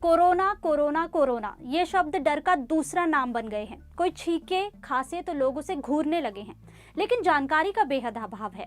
Corona corona corona ये शब्द डर का दूसरा नाम बन गए हैं। कोई छींके खांसे तो लोग उसे घूरने लगे हैं, लेकिन जानकारी का बेहद अभाव है।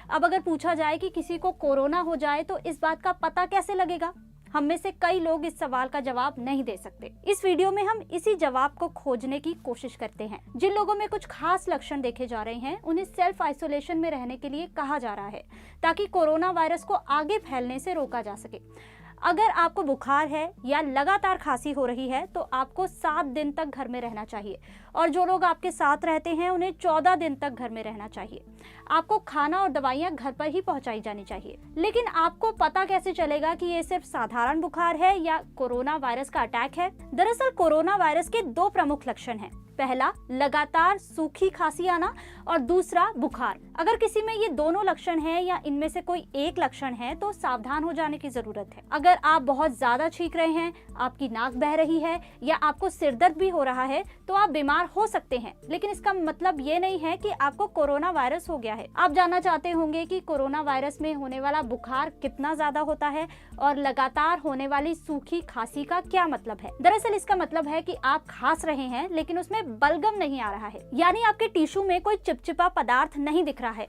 अब अगर पूछा जाए कि किसी को कोरोना हो जाए तो इस बात का पता कैसे लगेगा, हम में से कई लोग इस सवाल का जवाब नहीं दे सकते। इस वीडियो में हम इसी जवाब को खोजने की कोशिश करते हैं। जिन लोगों में कुछ खास लक्षण देखे जा रहे हैं उन्हें सेल्फ आइसोलेशन में रहने के लिए कहा जा रहा है, ताकि कोरोना वायरस को आगे फैलने से रोका जा सके। अगर आपको बुखार है या लगातार खांसी हो रही है तो आपको 7 दिन तक घर में रहना चाहिए, और जो लोग आपके साथ रहते हैं उन्हें 14 दिन तक घर में रहना चाहिए। आपको खाना और दवाइयां घर पर ही पहुंचाई जानी चाहिए। लेकिन आपको पता कैसे चलेगा कि ये सिर्फ साधारण बुखार है या कोरोना वायरस का अटैक है? दरअसल कोरोना वायरस के 2 प्रमुख लक्षण हैं। पहला, लगातार सूखी खांसी आना, और दूसरा बुखार। अगर किसी में ये दोनों लक्षण हैं या इनमें से कोई एक लक्षण है तो सावधान हो जाने की जरूरत है। अगर आप बहुत ज्यादा छींक रहे हैं, आपकी नाक बह रही है या आपको सिर दर्द भी हो रहा है तो आप बीमार हो सकते हैं, लेकिन इसका मतलब ये नहीं है कि आपको कोरोना वायरस हो गया है। आप जानना चाहते होंगे कि कोरोना वायरस में होने वाला बुखार कितना ज्यादा होता है और लगातार होने वाली सूखी खांसी का क्या मतलब है। दरअसल इसका मतलब है कि आप खांस रहे हैं लेकिन उसमें बलगम नहीं आ रहा है, यानी आपके टिश्यू में कोई चिपचिपा पदार्थ नहीं दिख रहा है।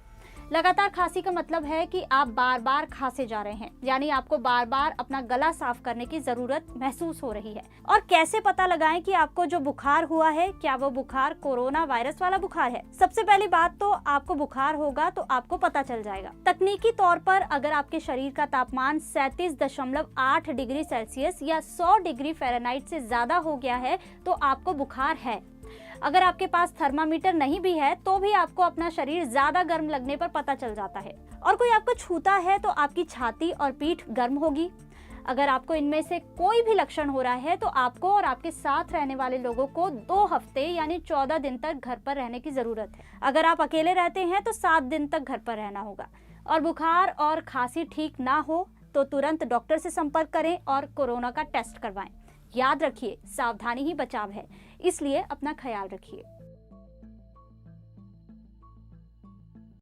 लगातार खांसी का मतलब है कि आप बार बार खांसे जा रहे हैं, यानी आपको बार बार अपना गला साफ करने की जरूरत महसूस हो रही है। और कैसे पता लगाएं कि आपको जो बुखार हुआ है क्या वो बुखार कोरोना वायरस वाला बुखार है? सबसे पहली बात तो आपको बुखार होगा तो आपको पता चल जाएगा। तकनीकी तौर पर अगर आपके शरीर का तापमान 37.8 डिग्री सेल्सियस या 100 डिग्री फ़ारेनहाइट से ज्यादा हो गया है तो आपको बुखार है। अगर आपके पास थर्मामीटर नहीं भी है तो भी आपको अपना शरीर ज्यादा गर्म लगने पर पता चल जाता है। और कोई आपको छूता है तो आपकी छाती और पीठ गर्म होगी। अगर आपको इनमें से कोई भी लक्षण हो रहा है तो आपको और आपके साथ रहने वाले लोगों को 2 हफ्ते यानी 14 दिन तक घर पर रहने की जरूरत है। अगर आप अकेले रहते हैं तो 7 दिन तक घर पर रहना होगा। और बुखार और खांसी ठीक ना हो तो तुरंत डॉक्टर से संपर्क करें और कोरोना का टेस्ट करवाएं। याद रखिए, सावधानी ही बचाव है, इसलिए अपना ख्याल रखिए।